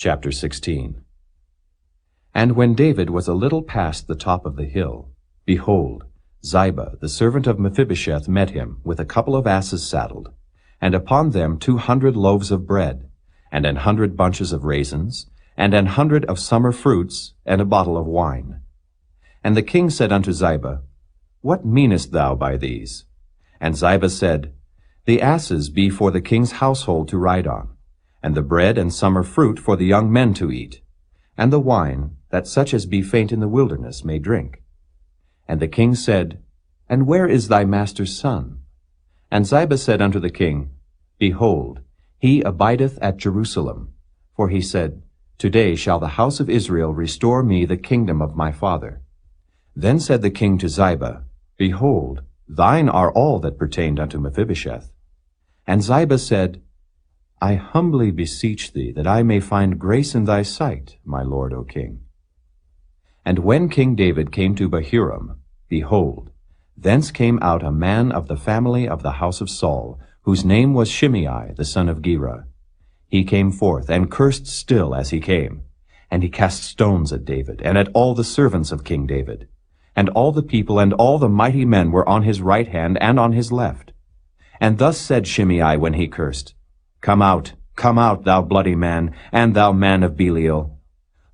Chapter 16. And when David was a little past the top of the hill, behold, Ziba, the servant of Mephibosheth, met him, with a couple of asses saddled, and upon them 200 loaves of bread, and 100 bunches of raisins, and 100 of summer fruits, and a bottle of wine. And the king said unto Ziba, What meanest thou by these? And Ziba said, The asses be for the king's household to ride on, and the bread and summer fruit for the young men to eat, and the wine, that such as be faint in the wilderness may drink. And the king said, And where is thy master's son? And Ziba said unto the king, Behold, he abideth at Jerusalem. For he said, Today shall the house of Israel restore me the kingdom of my father. Then said the king to Ziba, Behold, thine are all that pertained unto Mephibosheth. And Ziba said, I humbly beseech thee that I may find grace in thy sight, my lord, O king. And when King David came to Bahurim, behold, thence came out a man of the family of the house of Saul, whose name was Shimei the son of Gera. He came forth, and cursed still as he came. And he cast stones at David, and at all the servants of King David. And all the people and all the mighty men were on his right hand and on his left. And thus said Shimei when he cursed, Come out, thou bloody man, and thou man of Belial.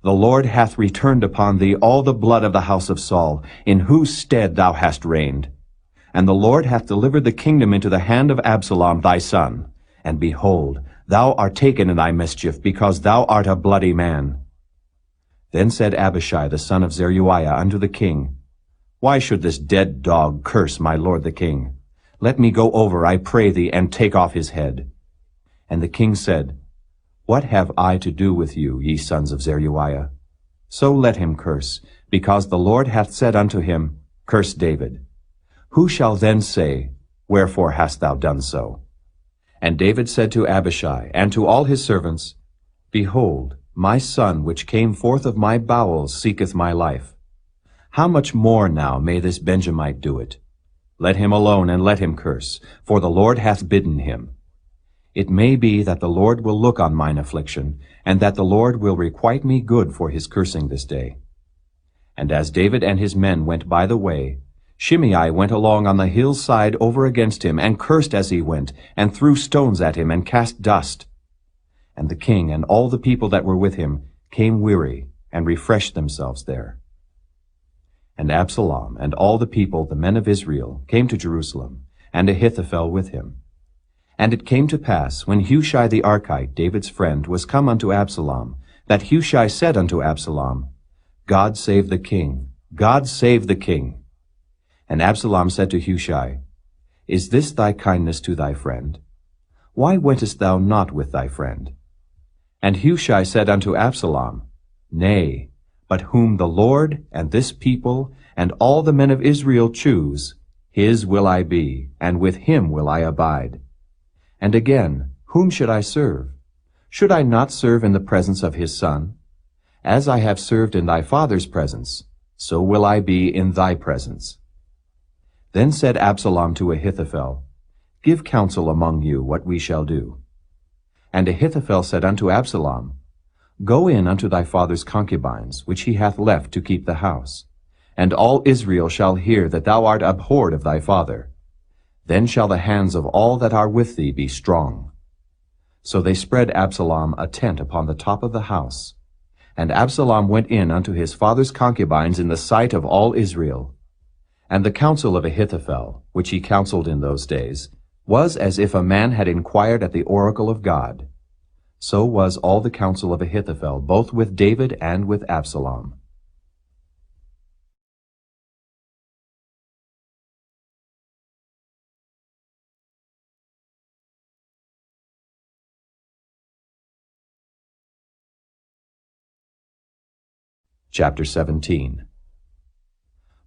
The Lord hath returned upon thee all the blood of the house of Saul, in whose stead thou hast reigned. And the Lord hath delivered the kingdom into the hand of Absalom thy son. And behold, thou art taken in thy mischief, because thou art a bloody man. Then said Abishai the son of Zeruiah unto the king, Why should this dead dog curse my lord the king? Let me go over, I pray thee, and take off his head. And the king said, What have I to do with you, ye sons of Zeruiah? So let him curse, because the Lord hath said unto him, Curse David. Who shall then say, Wherefore hast thou done so? And David said to Abishai and to all his servants, Behold, my son which came forth of my bowels seeketh my life. How much more now may this Benjamite do it? Let him alone, and let him curse, for the Lord hath bidden him. It may be that the Lord will look on mine affliction, and that the Lord will requite me good for his cursing this day. And as David and his men went by the way, Shimei went along on the hillside over against him, and cursed as he went, and threw stones at him, and cast dust. And the king and all the people that were with him came weary, and refreshed themselves there. And Absalom and all the people, the men of Israel, came to Jerusalem, and Ahithophel with him. And it came to pass, when Hushai the Archite, David's friend, was come unto Absalom, that Hushai said unto Absalom, God save the king, God save the king. And Absalom said to Hushai, Is this thy kindness to thy friend? Why wentest thou not with thy friend? And Hushai said unto Absalom, Nay, but whom the Lord and this people and all the men of Israel choose, his will I be, and with him will I abide. And again, whom should I serve? Should I not serve in the presence of his son? As I have served in thy father's presence, so will I be in thy presence. Then said Absalom to Ahithophel, Give counsel among you what we shall do. And Ahithophel said unto Absalom, Go in unto thy father's concubines, which he hath left to keep the house, and all Israel shall hear that thou art abhorred of thy father. Then shall the hands of all that are with thee be strong. So they spread Absalom a tent upon the top of the house. And Absalom went in unto his father's concubines in the sight of all Israel. And the counsel of Ahithophel, which he counseled in those days, was as if a man had inquired at the oracle of God. So was all the counsel of Ahithophel, both with David and with Absalom. Chapter 17.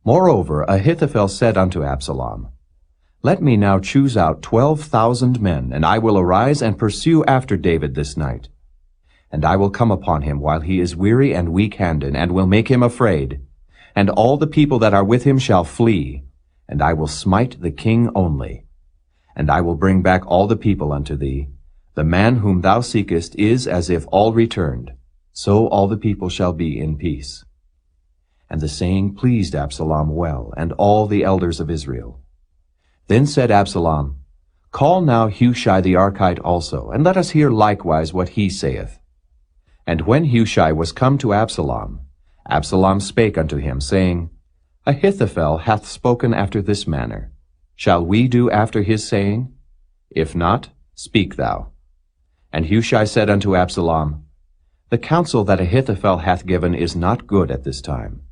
Moreover, Ahithophel said unto Absalom, Let me now choose out 12,000 men, and I will arise and pursue after David this night. And I will come upon him while he is weary and weak-handed, and will make him afraid. And all the people that are with him shall flee, and I will smite the king only. And I will bring back all the people unto thee. The man whom thou seekest is as if all returned. so all the people shall be in peace. And the saying pleased Absalom well, and all the elders of Israel. Then said Absalom, Call now Hushai the Archite also, and let us hear likewise what he saith. And when Hushai was come to Absalom, Absalom spake unto him, saying, Ahithophel hath spoken after this manner. Shall we do after his saying? If not, speak thou. And Hushai said unto Absalom, The counsel that Ahithophel hath given is not good at this time.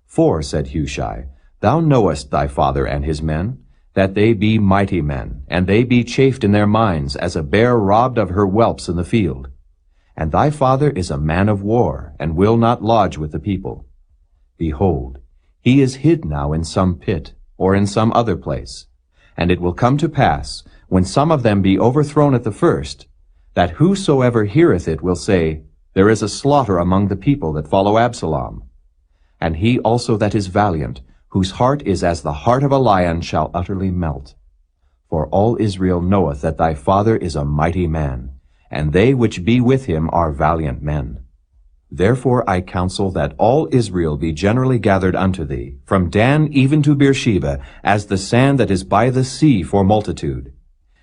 For, said Hushai, thou knowest thy father and his men, that they be mighty men, and they be chafed in their minds, as a bear robbed of her whelps in the field. And thy father is a man of war, and will not lodge with the people. Behold, he is hid now in some pit, or in some other place. And it will come to pass, when some of them be overthrown at the first, that whosoever heareth it will say, There is a slaughter among the people that follow Absalom. And he also that is valiant, whose heart is as the heart of a lion, shall utterly melt. For all Israel knoweth that thy father is a mighty man, and they which be with him are valiant men. Therefore I counsel that all Israel be generally gathered unto thee, from Dan even to Beersheba, as the sand that is by the sea for multitude,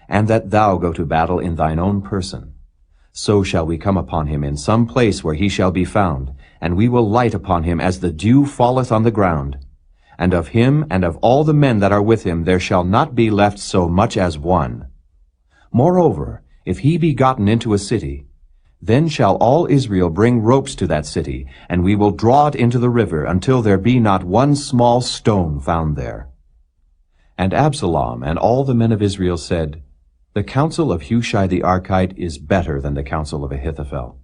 and that thou go to battle in thine own person. So shall we come upon him in some place where he shall be found, and we will light upon him as the dew falleth on the ground. And of him and of all the men that are with him there shall not be left so much as one. Moreover, if he be gotten into a city, then shall all Israel bring ropes to that city, and we will draw it into the river, until there be not one small stone found there. And Absalom and all the men of Israel said, The counsel of Hushai the Archite is better than the counsel of Ahithophel.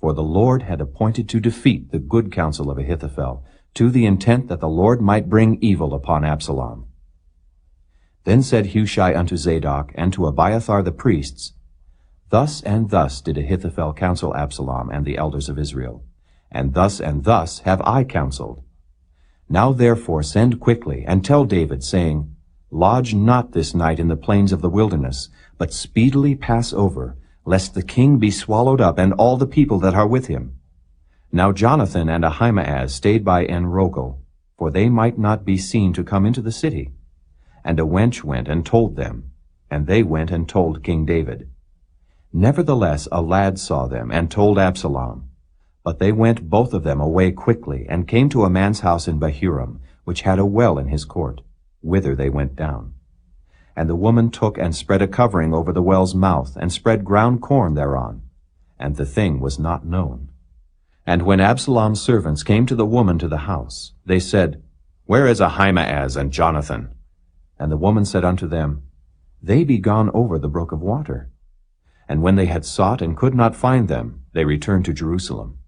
For the Lord had appointed to defeat the good counsel of Ahithophel, to the intent that the Lord might bring evil upon Absalom. Then said Hushai unto Zadok and to Abiathar the priests, Thus and thus did Ahithophel counsel Absalom and the elders of Israel, and thus have I counseled. Now therefore send quickly, and tell David, saying, Lodge not this night in the plains of the wilderness, but speedily pass over, lest the king be swallowed up, and all the people that are with him. Now Jonathan and Ahimaaz stayed by En-Rogel, for they might not be seen to come into the city. And a wench went and told them, and they went and told King David. Nevertheless a lad saw them, and told Absalom. But they went both of them away quickly, and came to a man's house in Bahurim, which had a well in his court, whither they went down. And the woman took and spread a covering over the well's mouth, and spread ground corn thereon. And the thing was not known. And when Absalom's servants came to the woman to the house, they said, Where is Ahimaaz and Jonathan? And the woman said unto them, They be gone over the brook of water. And when they had sought and could not find them, they returned to Jerusalem.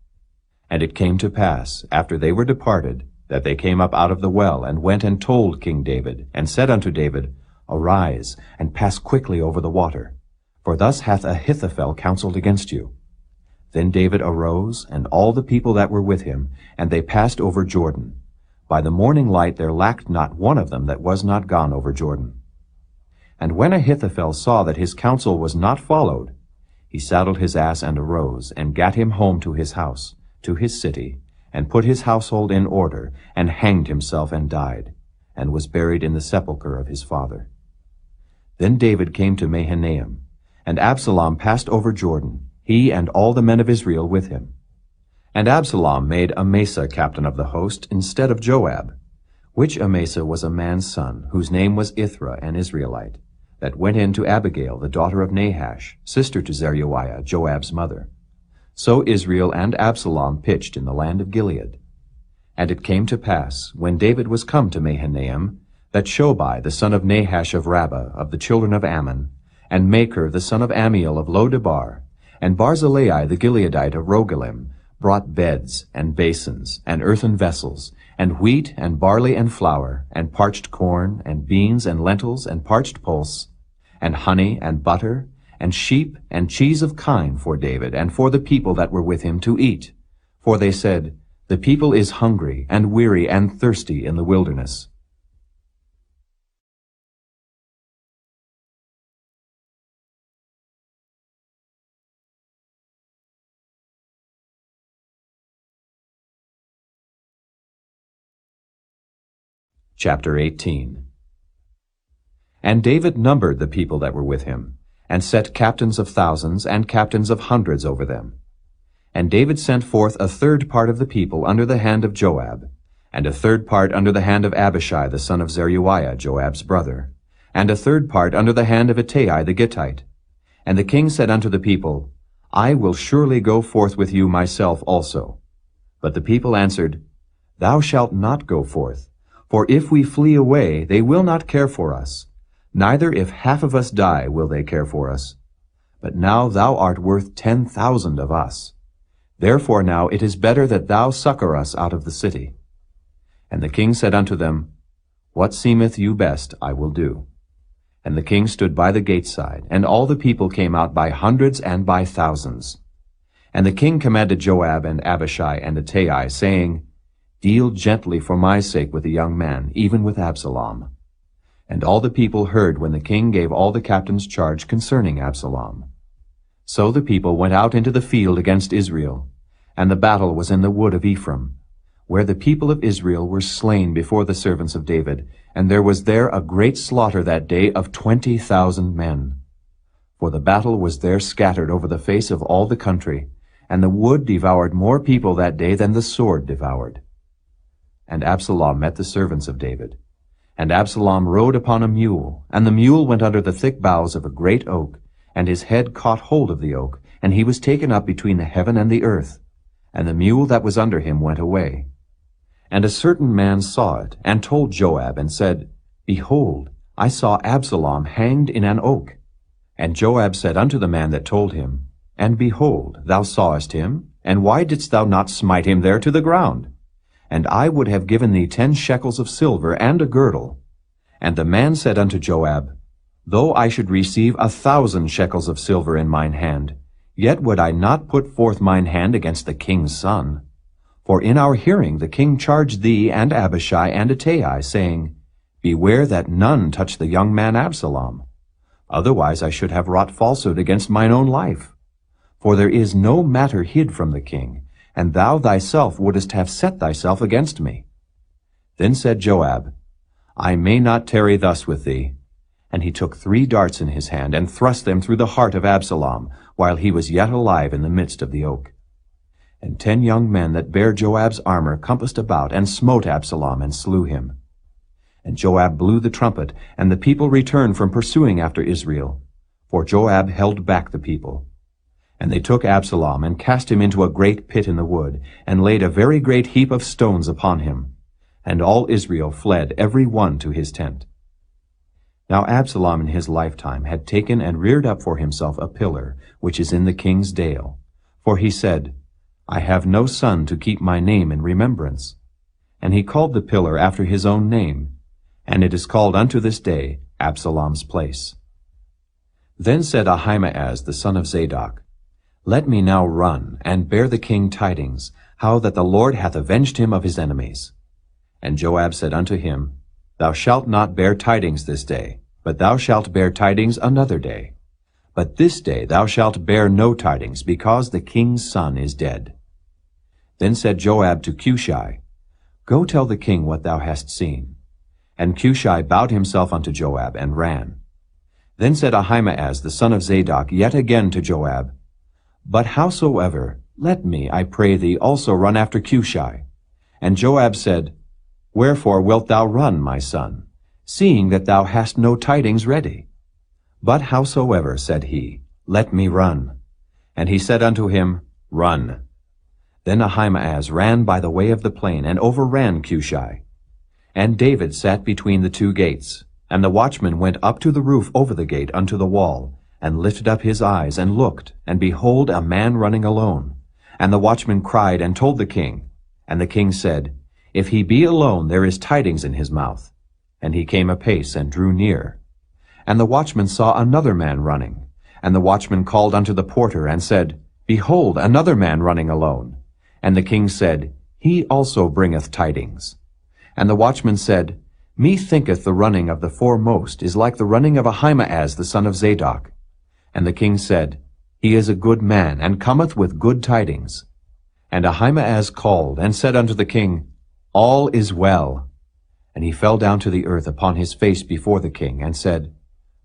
And it came to pass, after they were departed, that they came up out of the well, and went and told King David, and said unto David, Arise, and pass quickly over the water, for thus hath Ahithophel counseled against you. Then David arose, and all the people that were with him, and they passed over Jordan. By the morning light there lacked not one of them that was not gone over Jordan. And when Ahithophel saw that his counsel was not followed, he saddled his ass and arose, and gat him home to his house, to his city, and put his household in order, and hanged himself and died, and was buried in the sepulchre of his father. Then David came to Mahanaim, and Absalom passed over Jordan, he and all the men of Israel with him. And Absalom made Amasa captain of the host instead of Joab, which Amasa was a man's son, whose name was Ithra, an Israelite, that went in to Abigail, the daughter of Nahash, sister to Zeruiah, Joab's mother. So Israel and Absalom pitched in the land of Gilead. And it came to pass, when David was come to Mahanaim, that Shobai the son of Nahash of Rabbah, of the children of Ammon, and Machir the son of Ammiel of Lo-debar, and Barzillai the Gileadite of Rogelim, brought beds, and basins, and earthen vessels, and wheat, and barley, and flour, and parched corn, and beans, and lentils, and parched pulse, and honey, and butter, and sheep, and cheese of kine for David, and for the people that were with him to eat. For they said, The people is hungry, and weary, and thirsty in the wilderness. Chapter 18. And David numbered the people that were with him, and set captains of thousands and captains of hundreds over them. And David sent forth a third part of the people under the hand of Joab, and a third part under the hand of Abishai the son of Zeruiah, Joab's brother, and a third part under the hand of Ittai the Gittite. And the king said unto the people, I will surely go forth with you myself also. But the people answered, Thou shalt not go forth, for if we flee away, they will not care for us. Neither if half of us die will they care for us. But now thou art worth 10,000 of us. Therefore now it is better that thou succor us out of the city. And the king said unto them, What seemeth you best I will do. And the king stood by the gate side, and all the people came out by hundreds and by thousands. And the king commanded Joab and Abishai and Ittai, saying, Deal gently for my sake with the young man, even with Absalom. And all the people heard when the king gave all the captains charge concerning Absalom. So the people went out into the field against Israel, and the battle was in the wood of Ephraim, where the people of Israel were slain before the servants of David, and there was there a great slaughter that day of 20,000 men. For the battle was there scattered over the face of all the country, and the wood devoured more people that day than the sword devoured. And Absalom met the servants of David. And Absalom rode upon a mule, and the mule went under the thick boughs of a great oak, and his head caught hold of the oak, and he was taken up between the heaven and the earth, and the mule that was under him went away. And a certain man saw it, and told Joab, and said, Behold, I saw Absalom hanged in an oak. And Joab said unto the man that told him, And behold, thou sawest him, and why didst thou not smite him there to the ground? And I would have given thee 10 shekels of silver and a girdle. And the man said unto Joab, Though I should receive 1,000 shekels of silver in mine hand, yet would I not put forth mine hand against the king's son. For in our hearing the king charged thee and Abishai and Ittai, saying, Beware that none touch the young man Absalom. Otherwise I should have wrought falsehood against mine own life. For there is no matter hid from the king, and thou thyself wouldest have set thyself against me. Then said Joab, I may not tarry thus with thee. And he took 3 darts in his hand, and thrust them through the heart of Absalom, while he was yet alive in the midst of the oak. And 10 young men that bare Joab's armor compassed about, and smote Absalom, and slew him. And Joab blew the trumpet, and the people returned from pursuing after Israel, for Joab held back the people. And they took Absalom, and cast him into a great pit in the wood, and laid a very great heap of stones upon him. And all Israel fled every one to his tent. Now Absalom in his lifetime had taken and reared up for himself a pillar, which is in the king's dale. For he said, I have no son to keep my name in remembrance. And he called the pillar after his own name, and it is called unto this day Absalom's place. Then said Ahimaaz the son of Zadok, Let me now run, and bear the king tidings, how that the Lord hath avenged him of his enemies. And Joab said unto him, Thou shalt not bear tidings this day, but thou shalt bear tidings another day. But this day thou shalt bear no tidings, because the king's son is dead. Then said Joab to Cushai, Go tell the king what thou hast seen. And Cushai bowed himself unto Joab, and ran. Then said Ahimaaz the son of Zadok yet again to Joab, But howsoever, let me, I pray thee, also run after Cushai. And Joab said, Wherefore wilt thou run, my son, seeing that thou hast no tidings ready? But howsoever, said he, let me run. And he said unto him, Run. Then Ahimaaz ran by the way of the plain, and overran Cushai. And David sat between the 2 gates, and the watchman went up to the roof over the gate unto the wall, and lifted up his eyes, and looked, and behold a man running alone. And the watchman cried, and told the king. And the king said, If he be alone, there is tidings in his mouth. And he came apace, and drew near. And the watchman saw another man running. And the watchman called unto the porter, and said, Behold, another man running alone. And the king said, He also bringeth tidings. And the watchman said, Methinketh the running of the foremost is like the running of Ahimaaz the son of Zadok. And the king said, He is a good man, and cometh with good tidings. And Ahimaaz called, and said unto the king, All is well. And he fell down to the earth upon his face before the king, and said,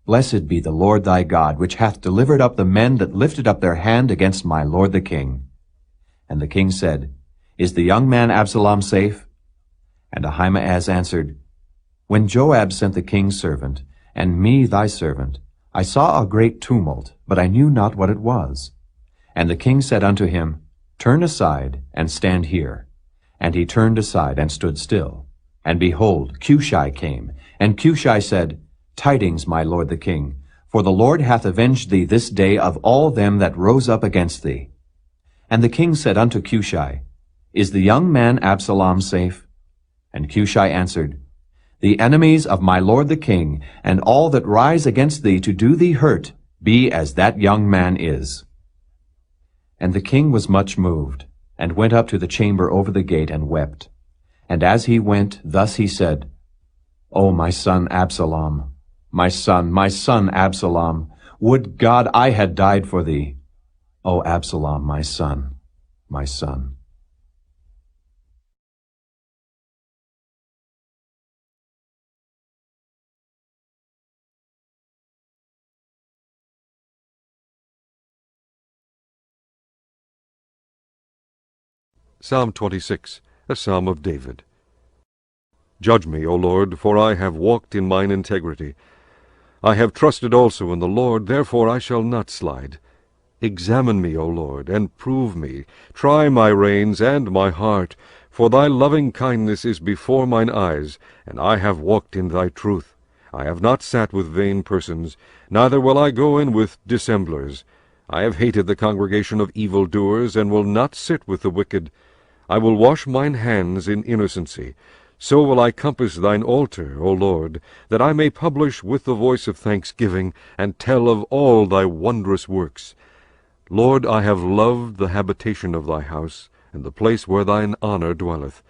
Blessed be the Lord thy God, which hath delivered up the men that lifted up their hand against my lord the king. And the king said, Is the young man Absalom safe? And Ahimaaz answered, When Joab sent the king's servant, and me thy servant, I saw a great tumult, but I knew not what it was. And the king said unto him, Turn aside, and stand here. And he turned aside, and stood still. And behold, Cushai came. And Cushai said, Tidings, my lord the king, for the Lord hath avenged thee this day of all them that rose up against thee. And the king said unto Cushai, Is the young man Absalom safe? And Cushai answered, The enemies of my lord the king, and all that rise against thee to do thee hurt, be as that young man is. And the king was much moved, and went up to the chamber over the gate, and wept. And as he went, thus he said, O my son Absalom, my son Absalom, would God I had died for thee. O Absalom, my son, my son. Psalm 26, a psalm of David. Judge me, O Lord, for I have walked in mine integrity. I have trusted also in the Lord, therefore I shall not slide. Examine me, O Lord, and prove me. Try my reins and my heart, for thy loving kindness is before mine eyes, and I have walked in thy truth. I have not sat with vain persons, neither will I go in with dissemblers. I have hated the congregation of evildoers, and will not sit with the wicked. I will wash mine hands in innocency. So will I compass thine altar, O Lord, that I may publish with the voice of thanksgiving, and tell of all thy wondrous works. Lord, I have loved the habitation of thy house, and the place where thine honor dwelleth.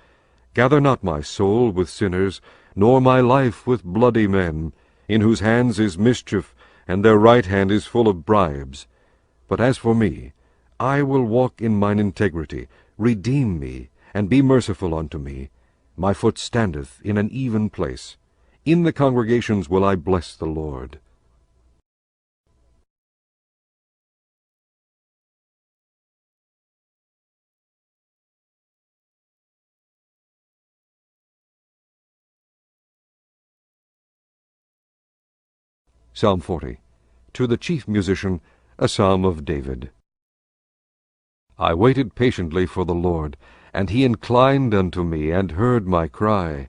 Gather not my soul with sinners, nor my life with bloody men, in whose hands is mischief, and their right hand is full of bribes. But as for me, I will walk in mine integrity. Redeem me, and be merciful unto me. My foot standeth in an even place. In the congregations will I bless the Lord. Psalm 40. To the chief musician, a psalm of David. I waited patiently for the Lord, and he inclined unto me, and heard my cry.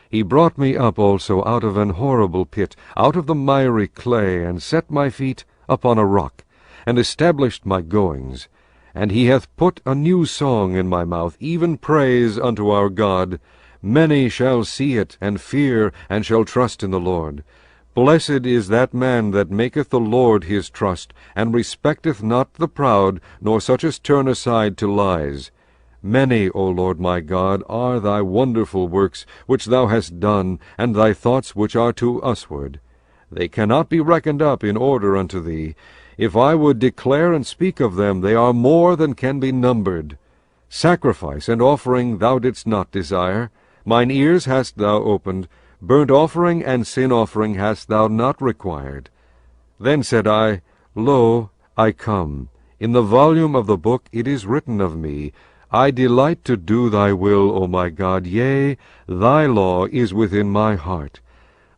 He brought me up also out of an horrible pit, out of the miry clay, and set my feet upon a rock, and established my goings. And he hath put a new song in my mouth, even praise unto our God. Many shall see it, and fear, and shall trust in the Lord. Blessed is that man that maketh the Lord his trust, and respecteth not the proud, nor such as turn aside to lies. Many, O Lord my God, are thy wonderful works which thou hast done, and thy thoughts which are to usward. They cannot be reckoned up in order unto thee. If I would declare and speak of them, they are more than can be numbered. Sacrifice and offering thou didst not desire. Mine ears hast thou opened. Burnt offering and sin offering hast thou not required. Then said I, Lo, I come. In the volume of the book it is written of me, I delight to do thy will, O my God, yea, thy law is within my heart.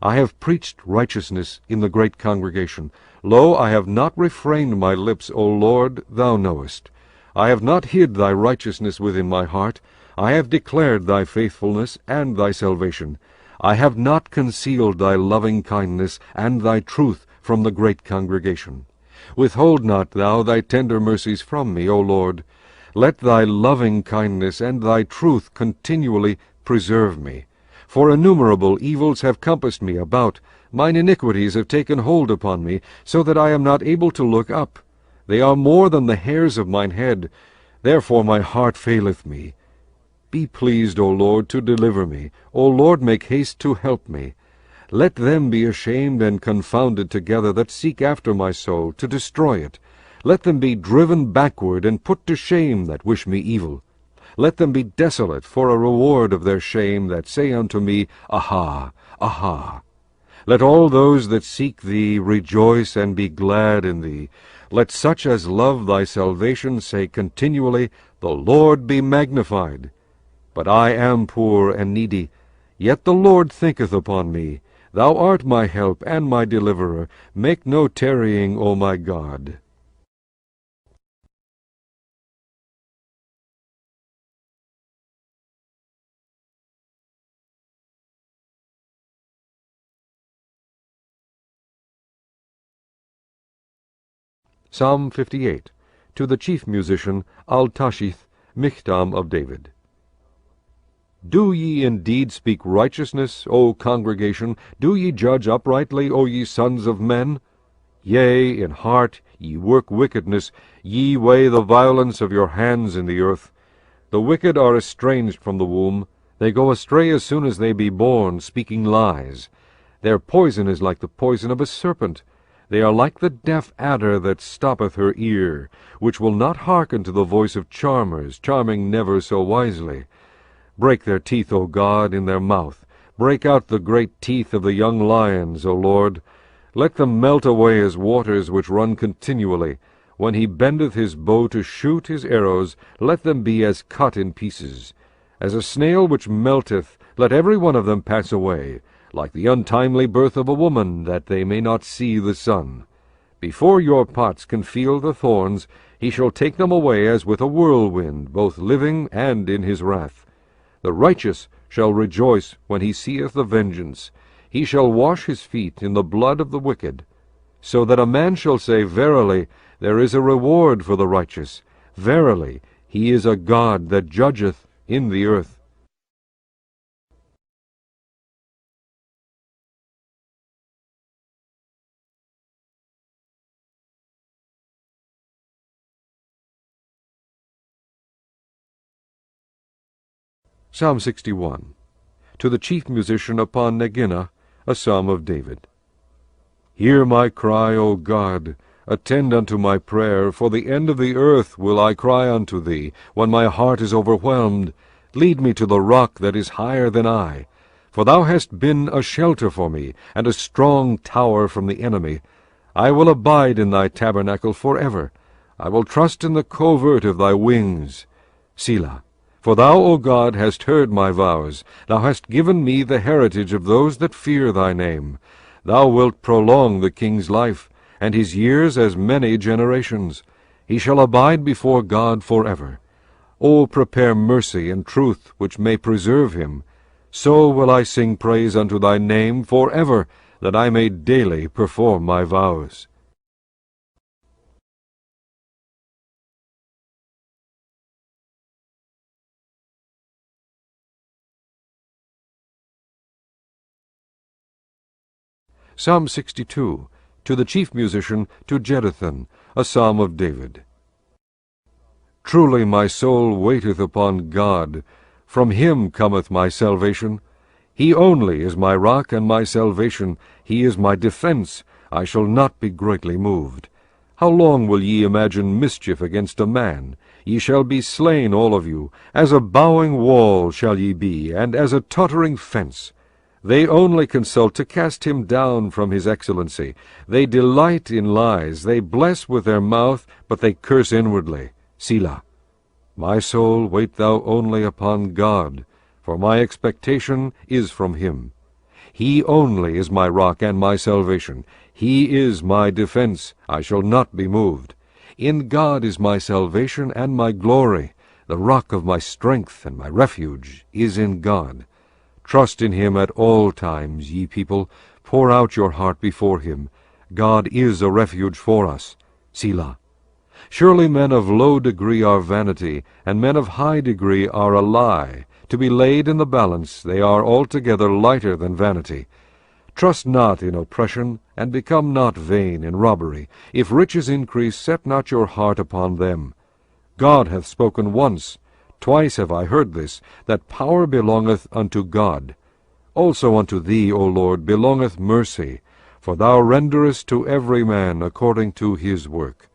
I have preached righteousness in the great congregation. Lo, I have not refrained my lips, O Lord, thou knowest. I have not hid thy righteousness within my heart. I have declared thy faithfulness and thy salvation. I have not concealed thy loving kindness and thy truth from the great congregation. Withhold not thou thy tender mercies from me, O Lord. Let thy loving kindness and thy truth continually preserve me. For innumerable evils have compassed me about. Mine iniquities have taken hold upon me, so that I am not able to look up. They are more than the hairs of mine head. Therefore my heart faileth me. Be pleased, O Lord, to deliver me. O Lord, make haste to help me. Let them be ashamed and confounded together that seek after my soul, to destroy it. Let them be driven backward and put to shame that wish me evil. Let them be desolate for a reward of their shame, that say unto me, Aha, aha. Let all those that seek thee rejoice and be glad in thee. Let such as love thy salvation say continually, The Lord be magnified. But I am poor and needy, yet the Lord thinketh upon me. Thou art my help and my deliverer. Make no tarrying, O my God. Psalm 58. To the chief musician, Altashith, Michtam of David. Do ye indeed speak righteousness, O congregation? Do ye judge uprightly, O ye sons of men? Yea, in heart ye work wickedness, ye weigh the violence of your hands in the earth. The wicked are estranged from the womb. They go astray as soon as they be born, speaking lies. Their poison is like the poison of a serpent. They are like the deaf adder that stoppeth her ear, which will not hearken to the voice of charmers, charming never so wisely. Break their teeth, O God, in their mouth. Break out the great teeth of the young lions, O Lord. Let them melt away as waters which run continually. When he bendeth his bow to shoot his arrows, let them be as cut in pieces. As a snail which melteth, let every one of them pass away, like the untimely birth of a woman, that they may not see the sun. Before your pots can feel the thorns, he shall take them away as with a whirlwind, both living and in his wrath. The righteous shall rejoice when he seeth the vengeance. He shall wash his feet in the blood of the wicked. So that a man shall say, Verily, there is a reward for the righteous. Verily, he is a God that judgeth in the earth. Psalm 61. To the chief musician upon Neginah, a psalm of David. Hear my cry, O God, attend unto my prayer, for the end of the earth will I cry unto thee, when my heart is overwhelmed. Lead me to the rock that is higher than I, for thou hast been a shelter for me, and a strong tower from the enemy. I will abide in thy tabernacle forever. I will trust in the covert of thy wings. Selah. For thou, O God, hast heard my vows. Thou hast given me the heritage of those that fear thy name. Thou wilt prolong the king's life, and his years as many generations. He shall abide before God forever. O prepare mercy and truth, which may preserve him. So will I sing praise unto thy name forever, that I may daily perform my vows. Psalm 62. To the chief musician, to Jeduthun, a psalm of David. Truly my soul waiteth upon God. From him cometh my salvation. He only is my rock and my salvation. He is my defense. I shall not be greatly moved. How long will ye imagine mischief against a man? Ye shall be slain all of you. As a bowing wall shall ye be, and as a tottering fence. They only consult to cast him down from his excellency. They delight in lies. They bless with their mouth, but they curse inwardly. Selah. My soul, wait thou only upon God, for my expectation is from him. He only is my rock and my salvation. He is my defense. I shall not be moved. In God is my salvation and my glory. The rock of my strength and my refuge is in God. Trust in him at all times, ye people. Pour out your heart before him. God is a refuge for us. Selah. Surely men of low degree are vanity, and men of high degree are a lie. To be laid in the balance, they are altogether lighter than vanity. Trust not in oppression, and become not vain in robbery. If riches increase, set not your heart upon them. God hath spoken once. Twice have I heard this, that power belongeth unto God. Also unto thee, O Lord, belongeth mercy, for thou renderest to every man according to his work.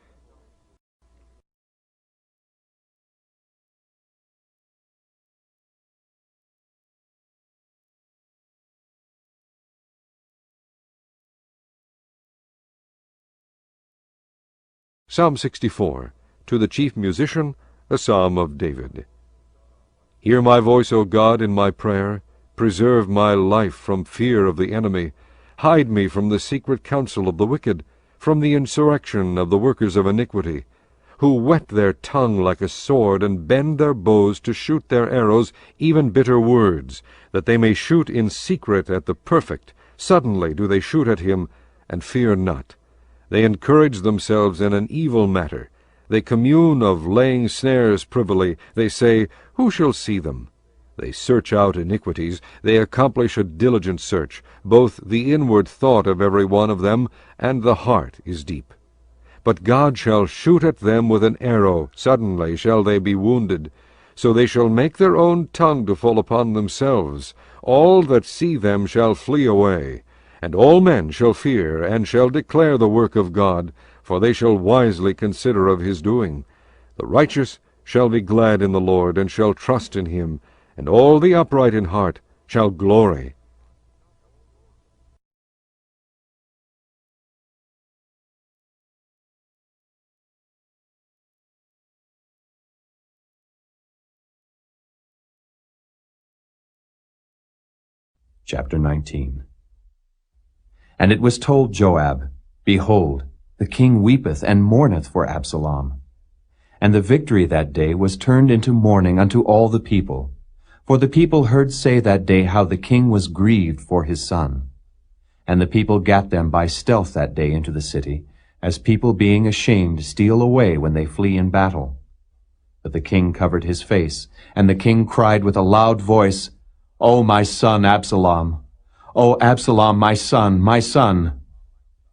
Psalm 64. To the chief musician, a psalm of David. Hear my voice, O God, in my prayer. Preserve my life from fear of the enemy. Hide me from the secret counsel of the wicked, from the insurrection of the workers of iniquity, who whet their tongue like a sword, and bend their bows to shoot their arrows, even bitter words, that they may shoot in secret at the perfect. Suddenly do they shoot at him, and fear not. They encourage themselves in an evil matter. They commune of laying snares privily. They say, Who shall see them? They search out iniquities. They accomplish a diligent search. Both the inward thought of every one of them and the heart is deep. But God shall shoot at them with an arrow. Suddenly shall they be wounded. So they shall make their own tongue to fall upon themselves. All that see them shall flee away. And all men shall fear, and shall declare the work of God, for they shall wisely consider of his doing. The righteous shall be glad in the Lord, and shall trust in him, and all the upright in heart shall glory. Chapter 19. And it was told Joab, Behold, the king weepeth and mourneth for Absalom. And the victory that day was turned into mourning unto all the people. For the people heard say that day how the king was grieved for his son. And the people gat them by stealth that day into the city, as people being ashamed steal away when they flee in battle. But the king covered his face, and the king cried with a loud voice, O my son Absalom! O Absalom, my son, my son!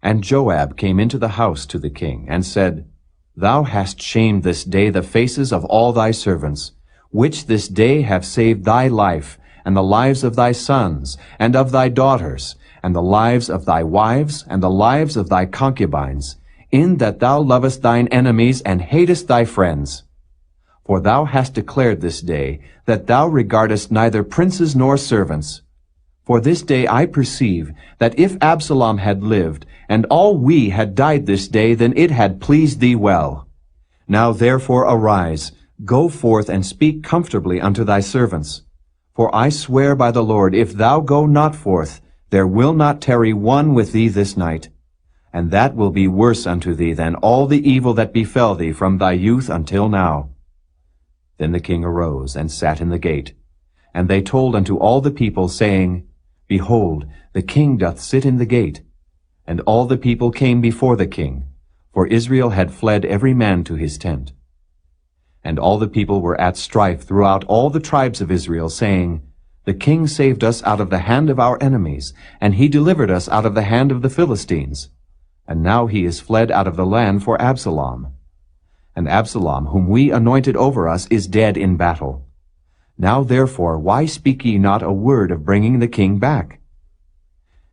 And Joab came into the house to the king, and said, Thou hast shamed this day the faces of all thy servants, which this day have saved thy life, and the lives of thy sons, and of thy daughters, and the lives of thy wives, and the lives of thy concubines, in that thou lovest thine enemies, and hatest thy friends. For thou hast declared this day, that thou regardest neither princes nor servants. For this day I perceive that if Absalom had lived, and all we had died this day, then it had pleased thee well. Now therefore arise, go forth and speak comfortably unto thy servants. For I swear by the Lord, if thou go not forth, there will not tarry one with thee this night. And that will be worse unto thee than all the evil that befell thee from thy youth until now. Then the king arose and sat in the gate. And they told unto all the people, saying, Behold, the king doth sit in the gate. And all the people came before the king, for Israel had fled every man to his tent. And all the people were at strife throughout all the tribes of Israel, saying, The king saved us out of the hand of our enemies, and he delivered us out of the hand of the Philistines. And now he is fled out of the land for Absalom. And Absalom, whom we anointed over us, is dead in battle. Now therefore, why speak ye not a word of bringing the king back?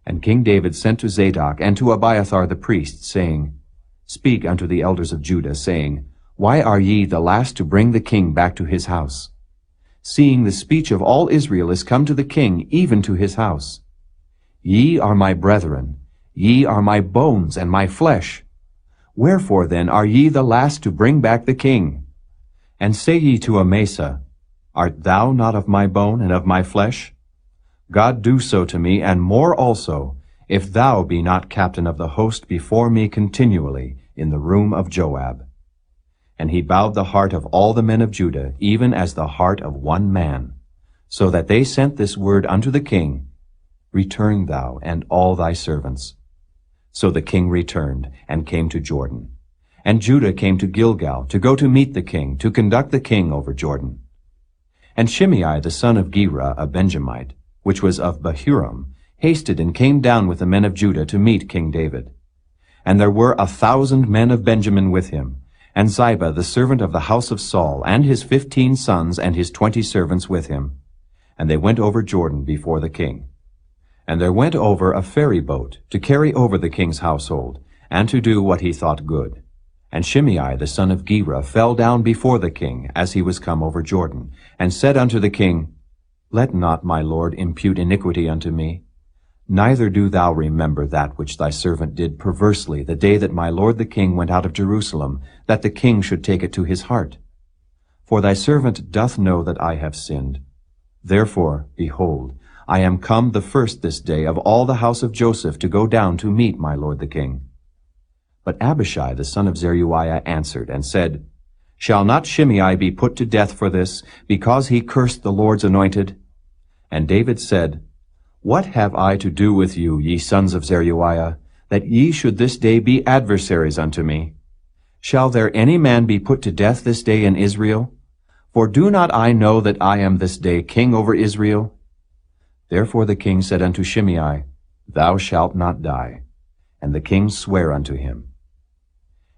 And King David sent to Zadok and to Abiathar the priest, saying, Speak unto the elders of Judah, saying, Why are ye the last to bring the king back to his house? Seeing the speech of all Israel is come to the king, even to his house. Ye are my brethren, ye are my bones and my flesh. Wherefore then are ye the last to bring back the king? And say ye to Amasa, Art thou not of my bone and of my flesh? God do so to me, and more also, if thou be not captain of the host before me continually in the room of Joab. And he bowed the heart of all the men of Judah, even as the heart of one man, so that they sent this word unto the king, Return thou and all thy servants. So the king returned, and came to Jordan. And Judah came to Gilgal, to go to meet the king, to conduct the king over Jordan. And Shimei the son of Gera, a Benjamite, which was of Bahurim, hasted and came down with the men of Judah to meet King David. And there were 1,000 men of Benjamin with him, and Ziba the servant of the house of Saul, and his 15 sons and his 20 servants with him. And they went over Jordan before the king. And there went over a ferry boat to carry over the king's household, and to do what he thought good. And Shimei the son of Gera fell down before the king as he was come over Jordan, and said unto the king, Let not my lord impute iniquity unto me. Neither do thou remember that which thy servant did perversely the day that my lord the king went out of Jerusalem, that the king should take it to his heart. For thy servant doth know that I have sinned. Therefore, behold, I am come the first this day of all the house of Joseph to go down to meet my lord the king. But Abishai the son of Zeruiah answered and said, Shall not Shimei be put to death for this, because he cursed the Lord's anointed? And David said, What have I to do with you, ye sons of Zeruiah, that ye should this day be adversaries unto me? Shall there any man be put to death this day in Israel? For do not I know that I am this day king over Israel? Therefore the king said unto Shimei, Thou shalt not die. And the king sware unto him.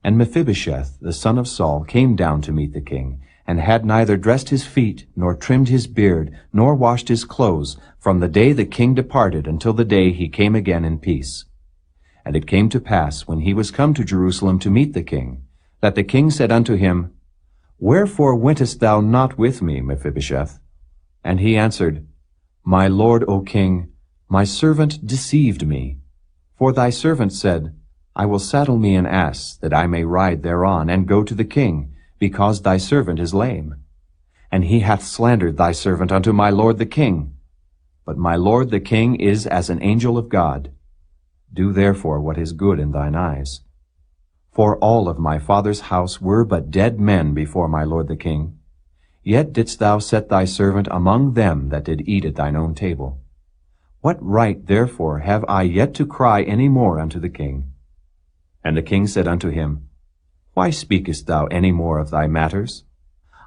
And Mephibosheth, the son of Saul, came down to meet the king, and had neither dressed his feet, nor trimmed his beard, nor washed his clothes, from the day the king departed until the day he came again in peace. And it came to pass, when he was come to Jerusalem to meet the king, that the king said unto him, Wherefore wentest thou not with me, Mephibosheth? And he answered, My lord, O king, my servant deceived me. For thy servant said, I will saddle me an ass, that I may ride thereon, and go to the king, because thy servant is lame. And he hath slandered thy servant unto my lord the king. But my lord the king is as an angel of God. Do therefore what is good in thine eyes. For all of my father's house were but dead men before my lord the king. Yet didst thou set thy servant among them that did eat at thine own table. What right therefore have I yet to cry any more unto the king? And the king said unto him, Why speakest thou any more of thy matters?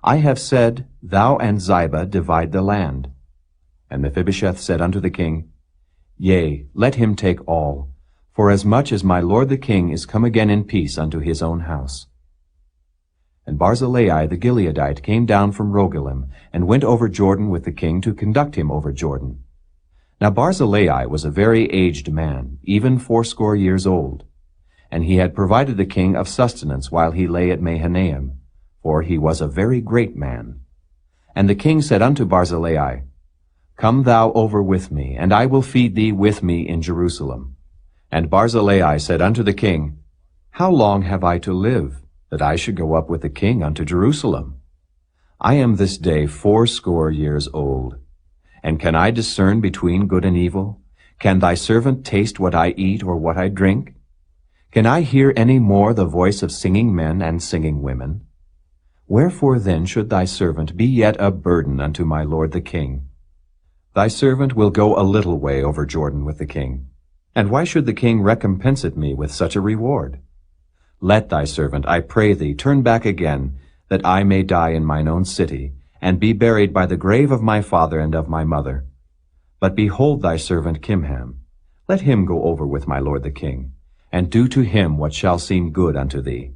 I have said, Thou and Ziba divide the land. And Mephibosheth said unto the king, Yea, let him take all, forasmuch as my lord the king is come again in peace unto his own house. And Barzillai the Gileadite came down from Rogelim, and went over Jordan with the king to conduct him over Jordan. Now Barzillai was a very aged man, even 80 years old. And he had provided the king of sustenance while he lay at Mahanaim, for he was a very great man. And the king said unto Barzillai, Come thou over with me, and I will feed thee with me in Jerusalem. And Barzillai said unto the king, How long have I to live, that I should go up with the king unto Jerusalem? I am this day 80 years old. And can I discern between good and evil? Can thy servant taste what I eat or what I drink? Can I hear any more the voice of singing men and singing women? Wherefore then should thy servant be yet a burden unto my lord the king? Thy servant will go a little way over Jordan with the king. And why should the king recompense it me with such a reward? Let thy servant, I pray thee, turn back again, that I may die in mine own city, and be buried by the grave of my father and of my mother. But behold thy servant Kimham. Let him go over with my lord the king, and do to him what shall seem good unto thee.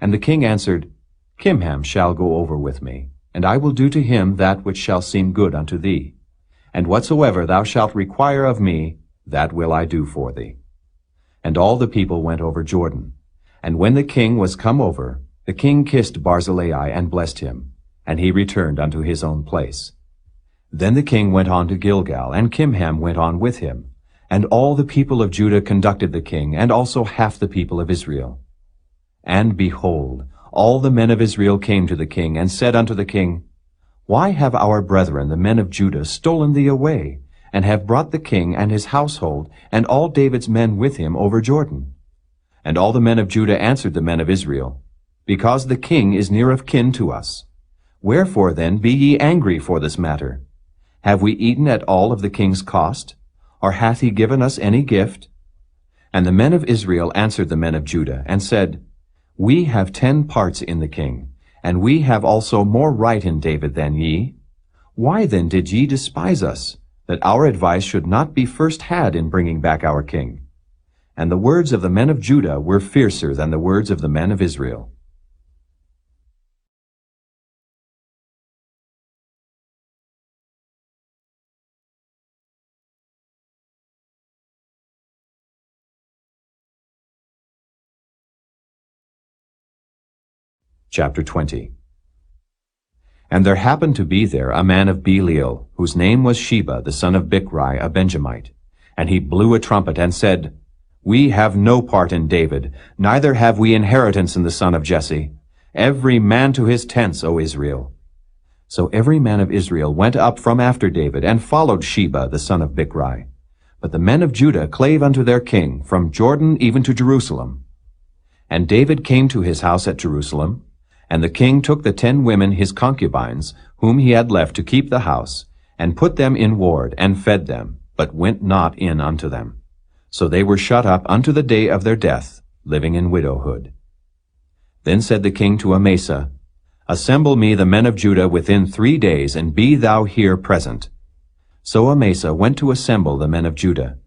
And the king answered, Kimham shall go over with me, and I will do to him that which shall seem good unto thee. And whatsoever thou shalt require of me, that will I do for thee. And all the people went over Jordan. And when the king was come over, the king kissed Barzillai and blessed him, and he returned unto his own place. Then the king went on to Gilgal, and Kimham went on with him. And all the people of Judah conducted the king, and also half the people of Israel. And behold, all the men of Israel came to the king, and said unto the king, Why have our brethren, the men of Judah, stolen thee away, and have brought the king and his household, and all David's men with him over Jordan? And all the men of Judah answered the men of Israel, Because the king is near of kin to us. Wherefore then be ye angry for this matter? Have we eaten at all of the king's cost? Or hath he given us any gift? And the men of Israel answered the men of Judah, and said, We have 10 parts in the king, and we have also more right in David than ye. Why then did ye despise us, that our advice should not be first had in bringing back our king? And the words of the men of Judah were fiercer than the words of the men of Israel. Chapter 20. And there happened to be there a man of Belial, whose name was Sheba, the son of Bichri, a Benjamite. And he blew a trumpet and said, We have no part in David, neither have we inheritance in the son of Jesse. Every man to his tents, O Israel. So every man of Israel went up from after David, and followed Sheba the son of Bichri. But the men of Judah clave unto their king, from Jordan even to Jerusalem. And David came to his house at Jerusalem, and the king took the 10 women his concubines, whom he had left to keep the house, and put them in ward, and fed them, but went not in unto them. So they were shut up unto the day of their death, living in widowhood. Then said the king to Amasa, Assemble me the men of Judah within 3 days, and be thou here present. So Amasa went to assemble the men of Judah,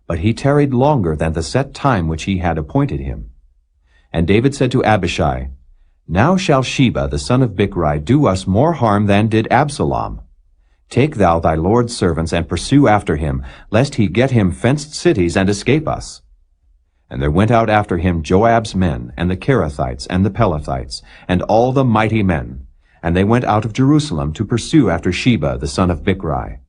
but he tarried longer than the set time which he had appointed him. And David said to Abishai, Now shall Sheba the son of Bichri do us more harm than did Absalom. Take thou thy lord's servants, and pursue after him, lest he get him fenced cities and escape us. And there went out after him Joab's men, and the Kerethites, and the Pelethites, and all the mighty men. And they went out of Jerusalem to pursue after Sheba the son of Bichri.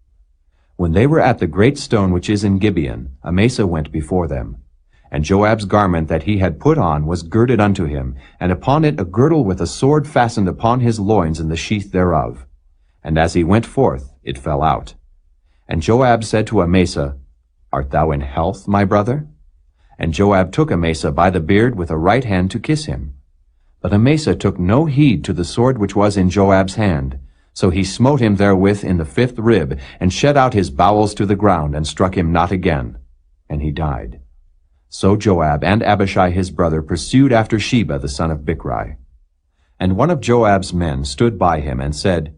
When they were at the great stone which is in Gibeon, Amasa went before them. And Joab's garment that he had put on was girded unto him, and upon it a girdle with a sword fastened upon his loins in the sheath thereof. And as he went forth, it fell out. And Joab said to Amasa, Art thou in health, my brother? And Joab took Amasa by the beard with a right hand to kiss him. But Amasa took no heed to the sword which was in Joab's hand. So he smote him therewith in the 5th rib, and shed out his bowels to the ground, and struck him not again. And he died. So Joab and Abishai his brother pursued after Sheba the son of Bichri. And one of Joab's men stood by him, and said,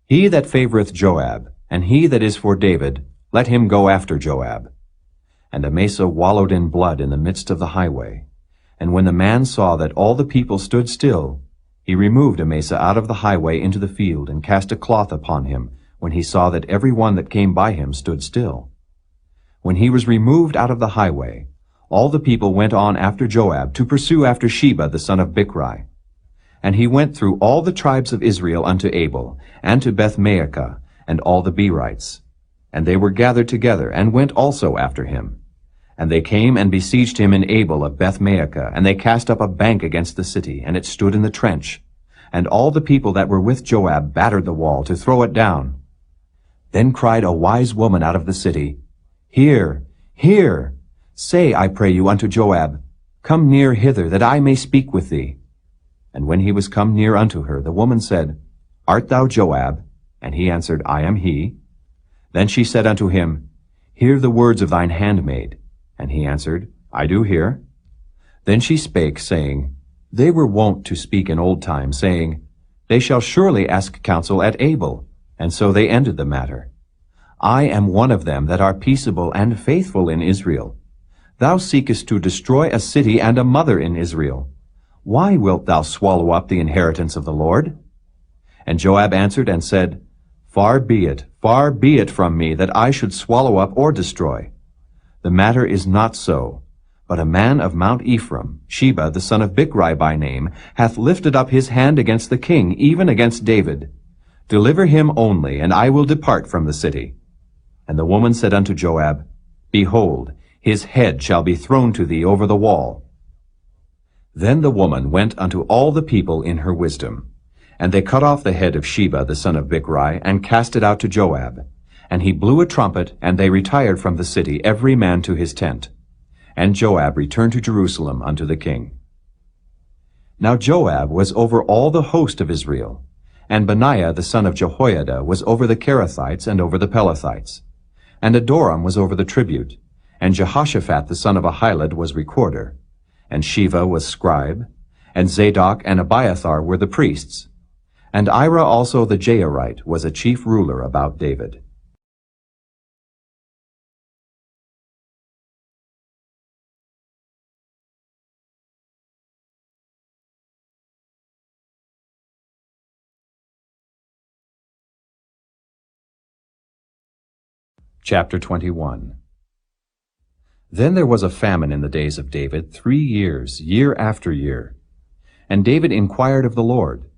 He that favoureth Joab, and he that is for David, let him go after Joab. And Amasa wallowed in blood in the midst of the highway. And when the man saw that all the people stood still, he removed Amasa out of the highway into the field, and cast a cloth upon him, when he saw that every one that came by him stood still. When he was removed out of the highway, all the people went on after Joab to pursue after Sheba the son of Bichri. And he went through all the tribes of Israel unto Abel, and to Bethmaachah, and all the Berites. And they were gathered together, and went also after him. And they came and besieged him in Abel of Bethmaachah, and they cast up a bank against the city, and it stood in the trench. And all the people that were with Joab battered the wall to throw it down. Then cried a wise woman out of the city, Hear, hear! Say, I pray you, unto Joab, Come near hither, that I may speak with thee. And when he was come near unto her, the woman said, Art thou Joab? And he answered, I am he. Then she said unto him, Hear the words of thine handmaid. And he answered, I do hear. Then she spake, saying, They were wont to speak in old time, saying, They shall surely ask counsel at Abel. And so they ended the matter. I am one of them that are peaceable and faithful in Israel. Thou seekest to destroy a city and a mother in Israel. Why wilt thou swallow up the inheritance of the Lord? And Joab answered and said, far be it from me that I should swallow up or destroy. The matter is not so, but a man of Mount Ephraim, Sheba the son of Bichri by name, hath lifted up his hand against the king, even against David. Deliver him only, and I will depart from the city. And the woman said unto Joab, Behold, his head shall be thrown to thee over the wall. Then the woman went unto all the people in her wisdom. And they cut off the head of Sheba the son of Bichri, and cast it out to Joab. And he blew a trumpet, and they retired from the city, every man to his tent. And Joab returned to Jerusalem unto the king. Now Joab was over all the host of Israel, and Benaiah the son of Jehoiada was over the Kerethites and over the Pelethites. And Adoram was over the tribute, and Jehoshaphat the son of Ahilud was recorder, and Sheva was scribe, and Zadok and Abiathar were the priests, and Ira also the Jairite was a chief ruler about David. Chapter 21. Then there was a famine in the days of David 3 years, year after year. And David inquired of the Lord.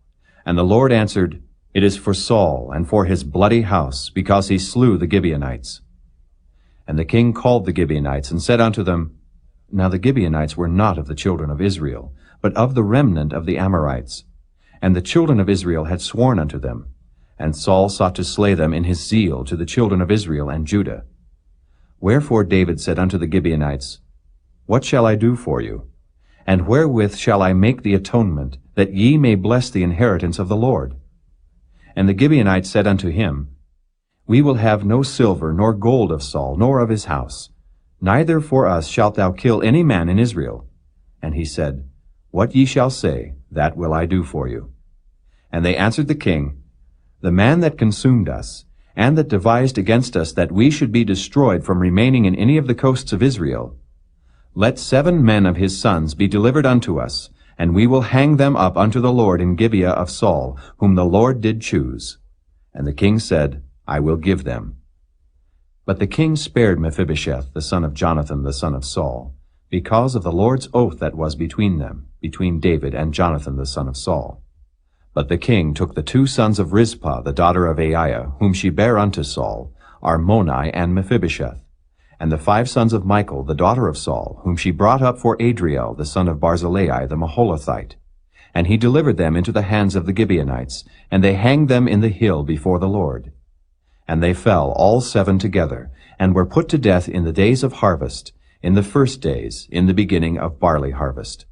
And the Lord answered, It is for Saul and for his bloody house, because he slew the Gibeonites. And the king called the Gibeonites, and said unto them, Now the Gibeonites were not of the children of Israel, but of the remnant of the Amorites. And the children of Israel had sworn unto them. And Saul sought to slay them in his zeal to the children of Israel and Judah. Wherefore David said unto the Gibeonites, What shall I do for you? And wherewith shall I make the atonement, that ye may bless the inheritance of the Lord? And the Gibeonites said unto him, We will have no silver nor gold of Saul, nor of his house. Neither for us shalt thou kill any man in Israel. And he said, What ye shall say, that will I do for you. And they answered the king, The man that consumed us, and that devised against us that we should be destroyed from remaining in any of the coasts of Israel, let 7 men of his sons be delivered unto us, and we will hang them up unto the Lord in Gibeah of Saul, whom the Lord did choose. And the king said, I will give them. But the king spared Mephibosheth, the son of Jonathan, the son of Saul, because of the Lord's oath that was between them, between David and Jonathan, the son of Saul. But the king took the 2 sons of Rizpah, the daughter of Aiah, whom she bare unto Saul, Armoni and Mephibosheth, and the 5 sons of Michal, the daughter of Saul, whom she brought up for Adriel, the son of Barzillai, the Maholathite. And he delivered them into the hands of the Gibeonites, and they hanged them in the hill before the Lord. And they fell all 7 together, and were put to death in the days of harvest, in the first days, in the beginning of barley harvest.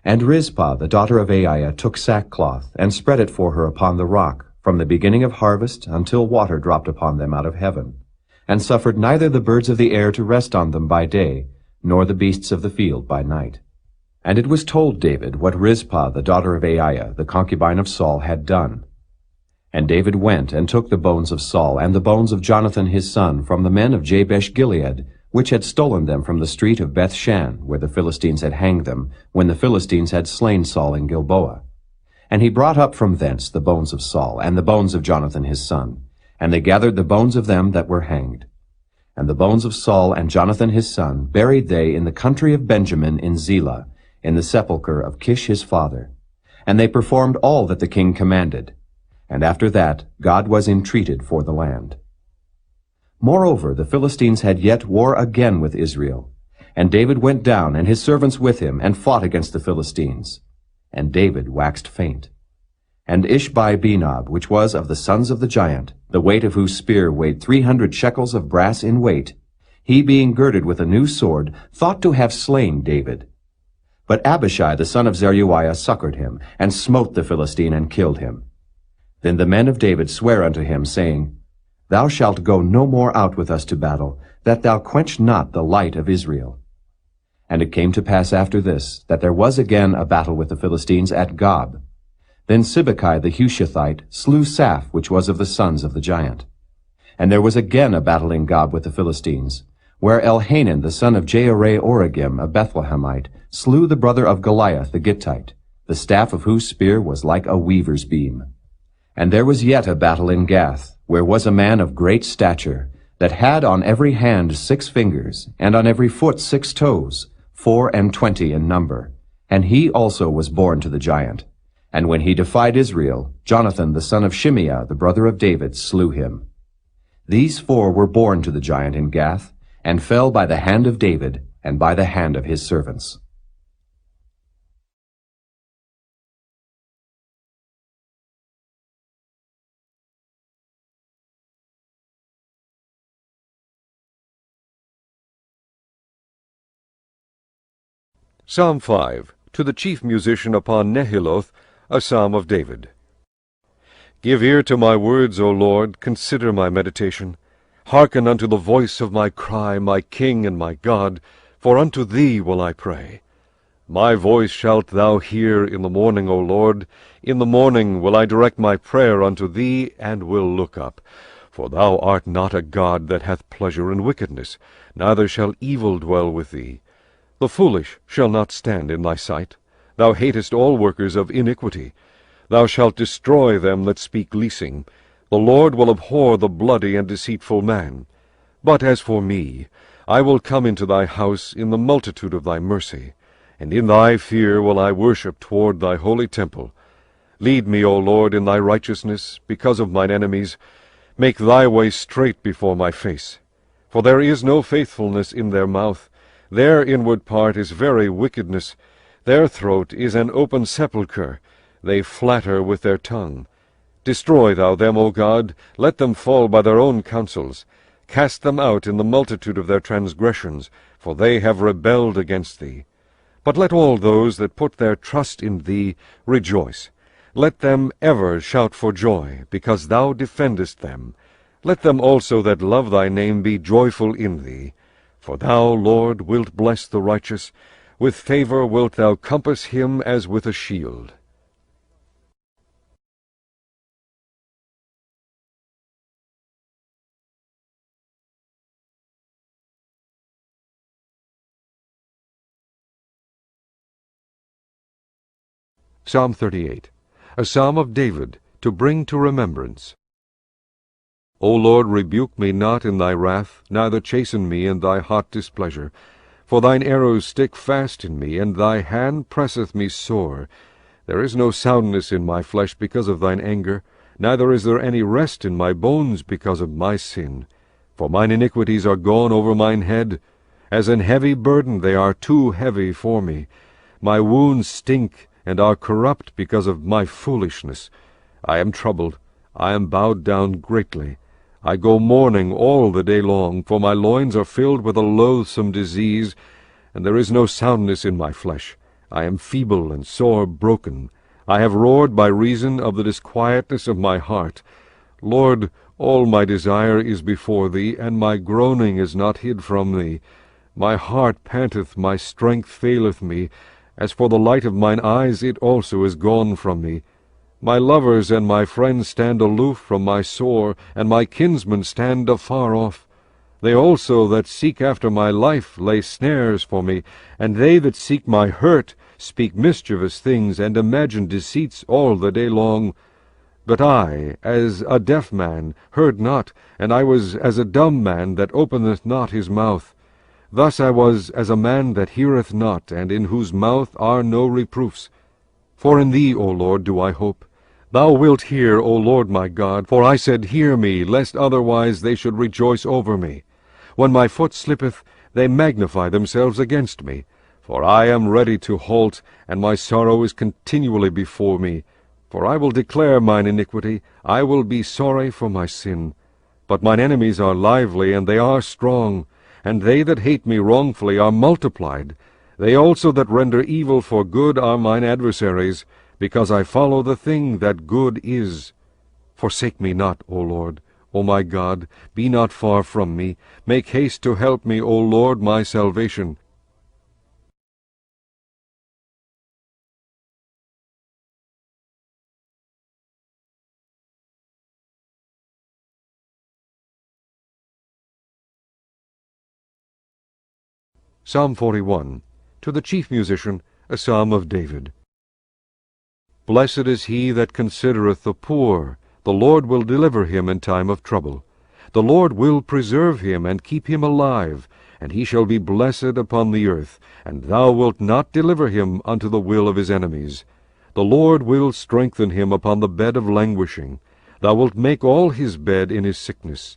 And Rizpah, the daughter of Aiah, took sackcloth, and spread it for her upon the rock, from the beginning of harvest until water dropped upon them out of heaven, and suffered neither the birds of the air to rest on them by day, nor the beasts of the field by night. And it was told David what Rizpah, the daughter of Aiah, the concubine of Saul, had done. And David went and took the bones of Saul and the bones of Jonathan his son from the men of Jabesh-Gilead, which had stolen them from the street of Bethshan, where the Philistines had hanged them, when the Philistines had slain Saul in Gilboa. And he brought up from thence the bones of Saul and the bones of Jonathan his son, and they gathered the bones of them that were hanged. And the bones of Saul and Jonathan his son buried they in the country of Benjamin in Zelah, in the sepulchre of Kish his father. And they performed all that the king commanded. And after that God was entreated for the land. Moreover, the Philistines had yet war again with Israel. And David went down, and his servants with him, and fought against the Philistines. And David waxed faint. And Ishbi-Benob, which was of the sons of the giant, the weight of whose spear weighed 300 shekels of brass in weight, he being girded with a new sword, thought to have slain David. But Abishai the son of Zeruiah succored him, and smote the Philistine, and killed him. Then the men of David sware unto him, saying, Thou shalt go no more out with us to battle, that thou quench not the light of Israel. And it came to pass after this, that there was again a battle with the Philistines at Gob. Then Sibbecai the Hushathite slew Saph, which was of the sons of the giant. And there was again a battle in Gob with the Philistines, where Elhanan the son of Jehorai-Oragim, a Bethlehemite, slew the brother of Goliath the Gittite, the staff of whose spear was like a weaver's beam. And there was yet a battle in Gath, where was a man of great stature, that had on every hand 6 fingers, and on every foot 6 toes, 24 in number. And he also was born to the giant. And when he defied Israel, Jonathan the son of Shimeah, the brother of David, slew him. These 4 were born to the giant in Gath, and fell by the hand of David, and by the hand of his servants. Psalm 5, to the chief musician upon Nehiloth, a psalm of David. Give ear to my words, O Lord, consider my meditation. Hearken unto the voice of my cry, my King and my God, for unto thee will I pray. My voice shalt thou hear in the morning, O Lord. In the morning will I direct my prayer unto thee, and will look up. For thou art not a God that hath pleasure in wickedness, neither shall evil dwell with thee. The foolish shall not stand in thy sight. Thou hatest all workers of iniquity. Thou shalt destroy them that speak leasing. The Lord will abhor the bloody and deceitful man. But as for me, I will come into thy house in the multitude of thy mercy, and in thy fear will I worship toward thy holy temple. Lead me, O Lord, in thy righteousness, because of mine enemies. Make thy way straight before my face. For there is no faithfulness in their mouth. Their inward part is very wickedness. Their throat is an open sepulchre. They flatter with their tongue. Destroy thou them, O God. Let them fall by their own counsels. Cast them out in the multitude of their transgressions, for they have rebelled against thee. But let all those that put their trust in thee rejoice. Let them ever shout for joy, because thou defendest them. Let them also that love thy name be joyful in thee. For thou, Lord, wilt bless the righteous. With favor wilt thou compass him as with a shield. Psalm 38. A psalm of David, to bring to remembrance. O Lord, rebuke me not in thy wrath, neither chasten me in thy hot displeasure. For thine arrows stick fast in me, and thy hand presseth me sore. There is no soundness in my flesh because of thine anger, neither is there any rest in my bones because of my sin. For mine iniquities are gone over mine head. As an heavy burden they are too heavy for me. My wounds stink, and are corrupt because of my foolishness. I am troubled, I am bowed down greatly. I go mourning all the day long, for my loins are filled with a loathsome disease, and there is no soundness in my flesh. I am feeble and sore broken. I have roared by reason of the disquietness of my heart. Lord, all my desire is before thee, and my groaning is not hid from thee. My heart panteth, my strength faileth me. As for the light of mine eyes, it also is gone from me. My lovers and my friends stand aloof from my sore, and my kinsmen stand afar off. They also that seek after my life lay snares for me, and they that seek my hurt speak mischievous things, and imagine deceits all the day long. But I, as a deaf man, heard not, and I was as a dumb man that openeth not his mouth. Thus I was as a man that heareth not, and in whose mouth are no reproofs. For in thee, O Lord, do I hope. Thou wilt hear, O Lord my God, for I said, Hear me, lest otherwise they should rejoice over me. When my foot slippeth, they magnify themselves against me. For I am ready to halt, and my sorrow is continually before me. For I will declare mine iniquity, I will be sorry for my sin. But mine enemies are lively, and they are strong, and they that hate me wrongfully are multiplied. They also that render evil for good are mine adversaries, because I follow the thing that good is. Forsake me not, O Lord, O my God, be not far from me. Make haste to help me, O Lord, my salvation. Psalm 41. To the chief musician, a psalm of David. Blessed is he that considereth the poor. The Lord will deliver him in time of trouble. The Lord will preserve him, and keep him alive, and he shall be blessed upon the earth, and thou wilt not deliver him unto the will of his enemies. The Lord will strengthen him upon the bed of languishing. Thou wilt make all his bed in his sickness.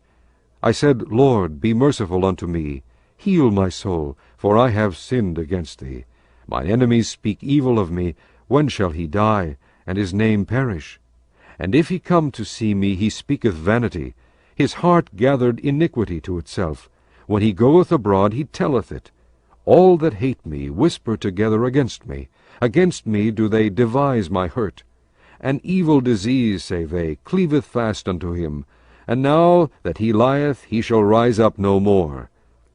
I said, Lord, be merciful unto me. Heal my soul, for I have sinned against thee. Mine enemies speak evil of me. When shall he die, and his name perish? And if he come to see me, he speaketh vanity. His heart gathered iniquity to itself. When he goeth abroad, he telleth it. All that hate me whisper together against me. Against me do they devise my hurt. An evil disease, say they, cleaveth fast unto him. And now that he lieth, he shall rise up no more.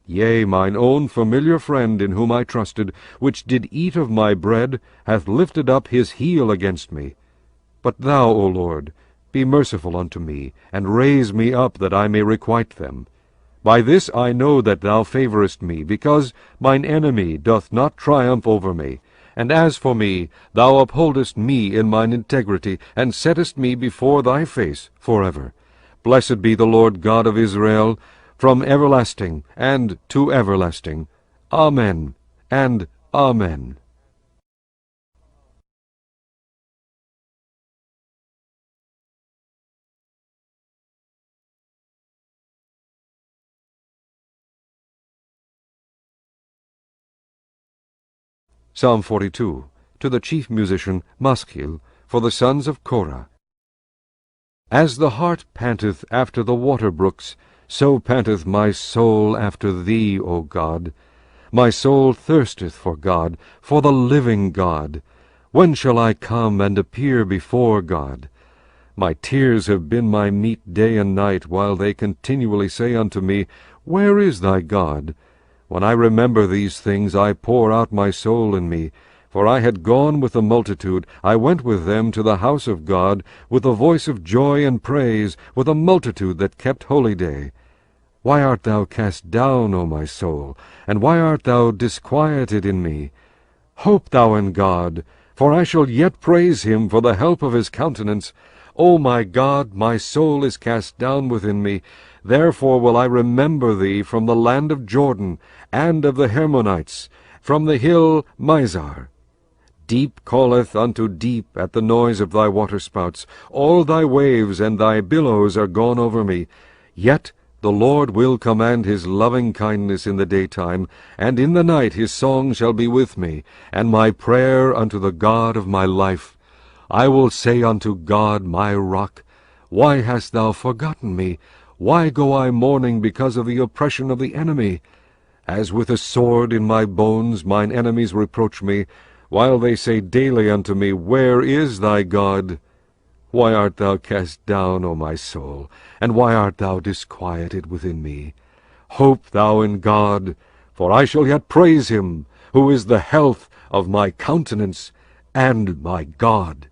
Yea, mine own familiar friend, in whom I trusted, which did eat of my bread, hath lifted up his heel against me. But thou, O Lord, be merciful unto me, and raise me up, that I may requite them. By this I know that thou favorest me, because mine enemy doth not triumph over me. And as for me, thou upholdest me in mine integrity, and settest me before thy face forever. Blessed be the Lord God of Israel, from everlasting and to everlasting. Amen and Amen. Psalm 42. To the chief musician Maschil, for the sons of Korah. As the hart panteth after the water brooks, so panteth my soul after thee, O God. My soul thirsteth for God, for the living God. When shall I come and appear before God? My tears have been my meat day and night, while they continually say unto me, Where is thy God? When I remember these things, I pour out my soul in me. For I had gone with the multitude, I went with them to the house of God, with a voice of joy and praise, with a multitude that kept holy day. Why art thou cast down, O my soul? And why art thou disquieted in me? Hope thou in God, for I shall yet praise him for the help of his countenance. O my God, my soul is cast down within me. Therefore will I remember thee from the land of Jordan, and of the Hermonites, from the hill Mizar. Deep calleth unto deep at the noise of thy waterspouts. All thy waves and thy billows are gone over me. Yet the Lord will command his loving kindness in the daytime, and in the night his song shall be with me, and my prayer unto the God of my life. I will say unto God my rock, Why hast thou forgotten me? Why go I mourning because of the oppression of the enemy? As with a sword in my bones mine enemies reproach me, while they say daily unto me, Where is thy God? Why art thou cast down, O my soul? And why art thou disquieted within me? Hope thou in God, for I shall yet praise him, who is the health of my countenance and my God.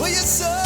Well, you're so